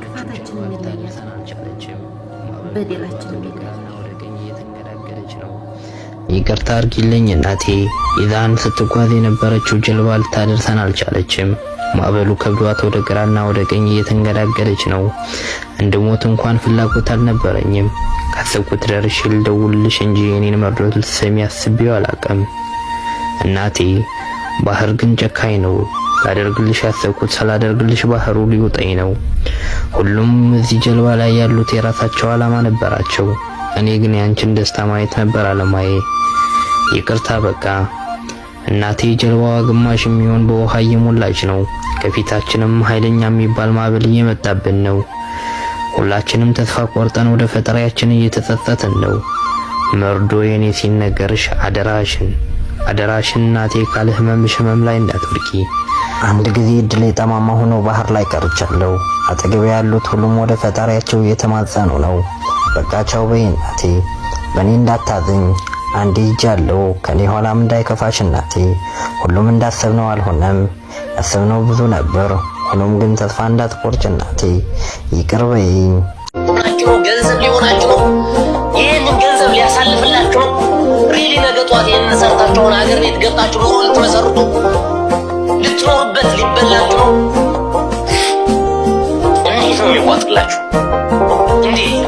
ክፋታችንን በደላችንን ይቅርታ አርጊልኝ እናቴ ኢዛን ስትጓዝ የነበረችው ጀልባ ልታደርሰን አልቻለችም። ማዕበሉ ከብዷት ወደ ግራና ወደ ቀኝ እየተንገዳገደች ነው። እንድሞት እንኳን ፍላጎት አልነበረኝም። ካሰብኩት ደርሼ ልደውልልሽ እንጂ የኔን መርዶ ልትሰሚ አስቤው አላውቅም። እናቴ ባህር ግን ጨካኝ ነው። ላደርግልሽ ያሰብኩት ሳላደርግልሽ ባህሩ ሊውጠኝ ነው። ሁሉም እዚህ ጀልባ ላይ ያሉት የራሳቸው ዓላማ ነበራቸው። እኔ ግን ያንቺን ደስታ ማየት ነበር አለማዬ። ይቅርታ በቃ እናቴ። ጀልባዋ ግማሽ የሚሆን በውሃ እየሞላች ነው። ከፊታችንም ኃይለኛ የሚባል ማዕበል እየመጣብን ነው። ሁላችንም ተስፋ ቆርጠን ወደ ፈጣሪያችን እየተጸጸትን ነው። መርዶ የኔ ሲነገርሽ አደራሽን እናቴ ካለ ህመምሽ ህመም ላይ እንዳትወድቂ። አንድ ጊዜ እድሌ ጠማማ ሆኖ ባህር ላይ ቀርቻለሁ። አጠገቤ ያሉት ሁሉም ወደ ፈጣሪያቸው እየተማጸኑ ነው። በቃ ቻው በይ እናቴ፣ በእኔ እንዳታዝኝ። አንዴ ሄጃለሁ፣ ከኔ ኋላም እንዳይከፋሽ እናቴ። ሁሉም እንዳሰብነው አልሆነም። ያሰብነው ብዙ ነበር። ሆኖም ግን ተስፋ እንዳትቆርጭ እናቴ፣ ይቅር በይኝ። ገንዘብ ሊሆናችሁ ነው። ይህንን ገንዘብ ሊያሳልፍላችሁ ነው። ሪሊ ነገ ጧት ይህንን ሰርታችሁን ሀገር ቤት ገብታችሁ ኑሮ ልትመሰርቱ ልትኖርበት ሊበላችሁ ነው። እንዴት ነው የሚዋጥላችሁ? እንዴት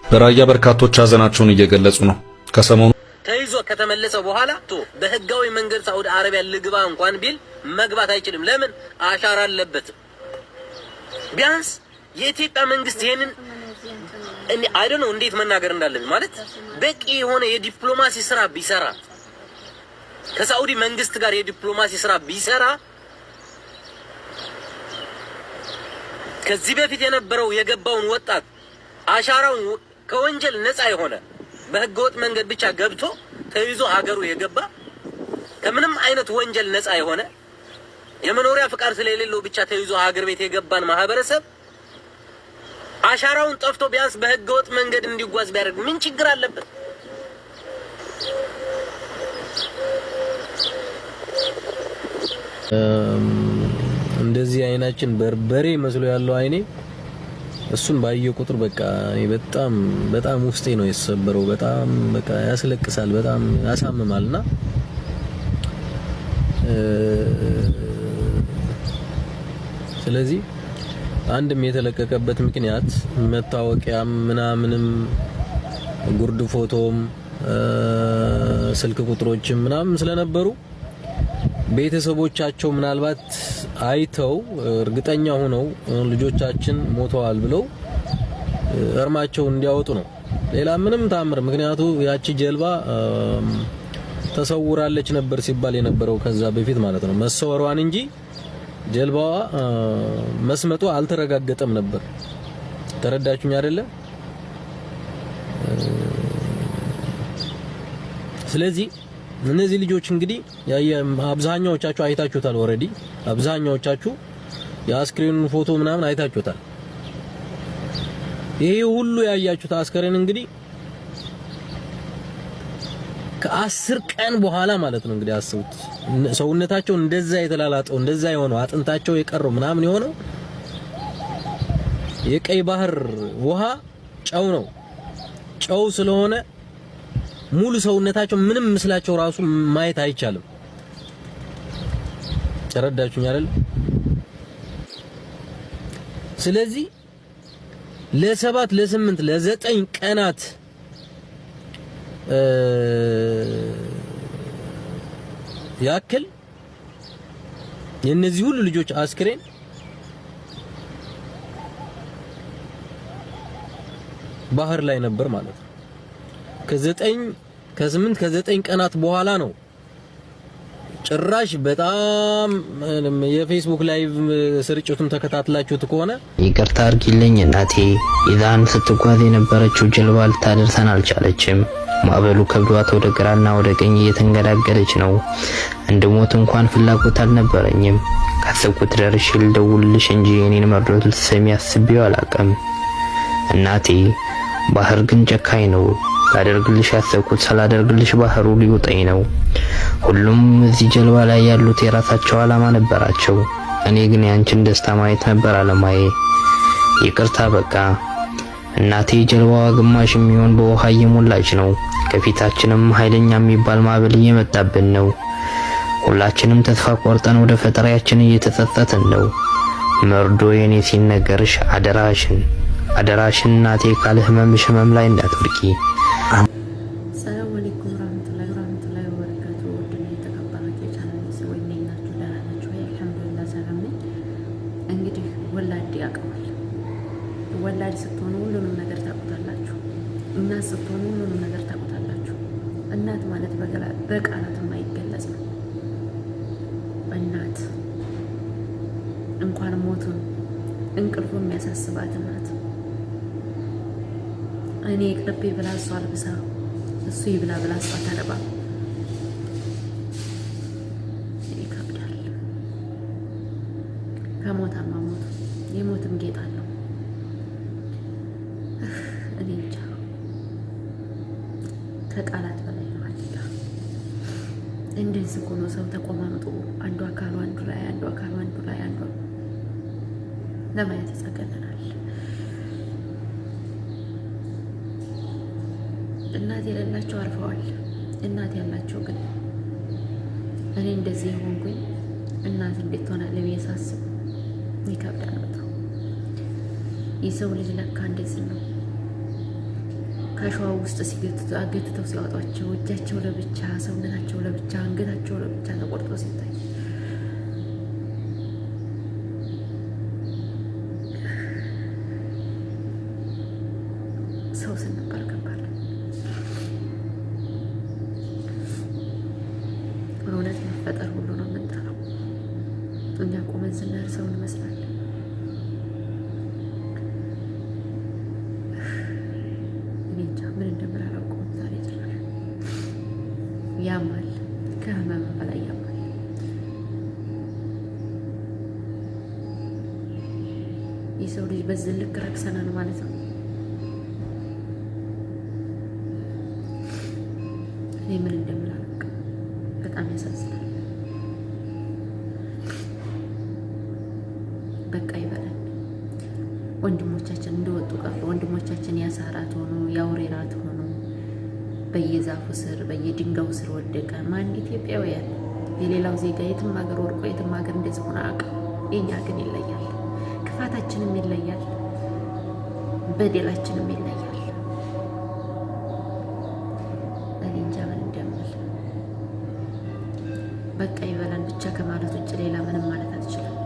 በራያ በርካቶች ሀዘናቸውን እየገለጹ ነው። ከሰሞኑ ተይዞ ከተመለሰ በኋላ በህጋዊ መንገድ ሳውዲ አረቢያ ልግባ እንኳን ቢል መግባት አይችልም። ለምን? አሻራ አለበት። ቢያንስ የኢትዮጵያ መንግስት ይሄንን አይ ዶንት ኖ እንዴት መናገር እንዳለብኝ ማለት በቂ የሆነ የዲፕሎማሲ ስራ ቢሰራ ከሳውዲ መንግስት ጋር የዲፕሎማሲ ስራ ቢሰራ ከዚህ በፊት የነበረው የገባውን ወጣት አሻራውን ከወንጀል ነፃ የሆነ በህገወጥ መንገድ ብቻ ገብቶ ተይዞ ሀገሩ የገባ ከምንም አይነት ወንጀል ነፃ የሆነ የመኖሪያ ፍቃድ ስለሌለው ብቻ ተይዞ ሀገር ቤት የገባን ማህበረሰብ አሻራውን ጠፍቶ ቢያንስ በህገወጥ መንገድ እንዲጓዝ ቢያደርግ ምን ችግር አለበት? እንደዚህ አይናችን በርበሬ መስሎ ያለው አይኔ እሱን ባየ ቁጥር በቃ እኔ በጣም ውስጤ ነው የተሰበረው። በጣም በቃ ያስለቅሳል፣ በጣም ያሳምማልና ስለዚህ አንድም የተለቀቀበት ምክንያት መታወቂያም ምናምንም ጉርድ ፎቶም ስልክ ቁጥሮችም ምናምን ስለነበሩ ቤተሰቦቻቸው ምናልባት አይተው እርግጠኛ ሆነው ልጆቻችን ሞተዋል ብለው እርማቸው እንዲያወጡ ነው። ሌላ ምንም ታምር። ምክንያቱ ያቺ ጀልባ ተሰውራለች ነበር ሲባል የነበረው ከዛ በፊት ማለት ነው። መሰወሯን እንጂ ጀልባዋ መስመጡ አልተረጋገጠም ነበር። ተረዳችሁኝ አይደለ? ስለዚህ እነዚህ ልጆች እንግዲህ አብዛኛዎቻችሁ አይታችሁታል። ኦሬዲ አብዛኛዎቻችሁ የአስክሬኑን ፎቶ ምናምን አይታችሁታል። ይሄ ሁሉ ያያችሁት አስክሬን እንግዲህ ከ10 ቀን በኋላ ማለት ነው። እንግዲህ አስቡት፣ ሰውነታቸው እንደዛ የተላላጠው እንደዛ የሆነው አጥንታቸው የቀረው ምናምን የሆነው የቀይ ባህር ውሃ ጨው ነው። ጨው ስለሆነ ሙሉ ሰውነታቸው ምንም ምስላቸው ራሱ ማየት አይቻልም። ተረዳችሁኝ አይደል? ስለዚህ ለ7 ለ8 ለ9 ቀናት ያክል የነዚህ ሁሉ ልጆች አስክሬን ባህር ላይ ነበር ማለት ነው። ከ8 ከ9 ቀናት በኋላ ነው ጭራሽ በጣም የፌስቡክ ላይቭ ስርጭቱን ተከታትላችሁት ከሆነ ይቅርታ አርጊልኝ እናቴ፣ ኢዛን ስትጓዝ የነበረችው ጀልባ ልታደርሰን አልቻለችም። ማዕበሉ ከብዷት ወደ ግራና ወደ ቀኝ እየተንገዳገደች ነው። እንድሞት እንኳን ፍላጎት አልነበረኝም። ካሰብኩት ደርሼ ልደውልልሽ እንጂ የኔን መርዶ ልትሰሚ አስቤው አላውቅም። እናቴ ባህር ግን ጨካኝ ነው። ላደርግልሽ ያሰብኩት ሳላደርግልሽ ባህሩ ሊውጠኝ ነው። ሁሉም እዚህ ጀልባ ላይ ያሉት የራሳቸው ዓላማ ነበራቸው። እኔ ግን ያንቺን ደስታ ማየት ነበር ዓላማዬ። ይቅርታ በቃ እናቴ። ጀልባዋ ግማሽ የሚሆን በውሃ እየሞላች ነው። ከፊታችንም ኃይለኛ የሚባል ማዕበል እየመጣብን ነው። ሁላችንም ተስፋ ቆርጠን ወደ ፈጣሪያችን እየተጸጸትን ነው። መርዶ የኔ ሲነገርሽ አደራሽን እናቴ ካለ ህመምሽ ህመም ላይ እንዳትወድቂ። ሰላም አለይኩም ወራህመቱላሂ ወበረካቱሁ። ወድና የተከበራችሁ ቻናል ሰዎች ነኝናችሁ ደህና ናችሁ? አልሐምዱሊላህ ሰላም ነኝ። እንግዲህ ወላድ ያቀዋል። ወላድ ስትሆኑ ሁሉንም ነገር ታውቁታላችሁ። እናት ስትሆኑ ሁሉንም ነገር ታውቁታላችሁ። እናት ማለት በቃላት የማይገለጽ ነው። እናት እንኳን ሞቱን እንቅልፉ የሚያሳስባት እናት። እኔ ቅርቤ ብላ እሷ አልብሳ እሱ ይብላ ብላ እሷ ታረባ። ይከብዳል። ከሞታማ ሞቱ የሞትም ጌጥ አለው። እኔ እንጃ ከቃላት በላይ ነው። አልጋ እንደዚህ ሆኖ ሰው ተቆማምጦ አንዱ አካሉ አንዱ ላይ አንዱ አካሉ አንዱ ላይ አንዱ ለማየት ይጸገናል። እናት የሌላቸው አርፈዋል። እናት ያላቸው ግን እኔ እንደዚህ ሆንኩኝ እናት እንዴት ሆናለሁ ብዬ ሳስብ ይከብዳል በጣም። የሰው ልጅ ለካ እንደዚህ ነው። ከሸዋ ውስጥ አገትተው ሲያወጧቸው እጃቸው ለብቻ፣ ሰውነታቸው ለብቻ፣ አንገታቸው ለብቻ ተቆርጦ ሲታይ ሰው ስንባል ከባድ ነው። እውነት መፈጠር ሁሉ ነው የምንጠራው። እኛ ቁመን ስናር ሰው እንመስላለን። እኔ እንጃ ምን እንደምል አላውቀውም። ዛሬ ጭራሽ ያማል፣ ከህመም በላይ ያማል። የሰው ልጅ በዚህ ልክ ረክሰናል ማለት ነው። እኔ ምን እንደምል አላውቅም። በጣም ያሳዝናል። በቃ ይበላል። ወንድሞቻችን እንደወጡ ቀሩ። ወንድሞቻችን ያሳራት ሆኑ፣ ያውሬራት ሆኑ። በየዛፉ ስር በየድንጋዩ ስር ወደቀ። ማን ኢትዮጵያውያን፣ የሌላው ዜጋ የትም ሀገር ወርቆ የትም ሀገር እንደዚህ ሆነ አያውቅም። የኛ ግን ይለያል። ክፋታችንም ይለያል፣ በደላችንም ይለያል። እኔ እንጃ ምን እንደምል። በቃ ይበላል ብቻ ከማለት ውጭ ሌላ ምንም ማለት አትችልም።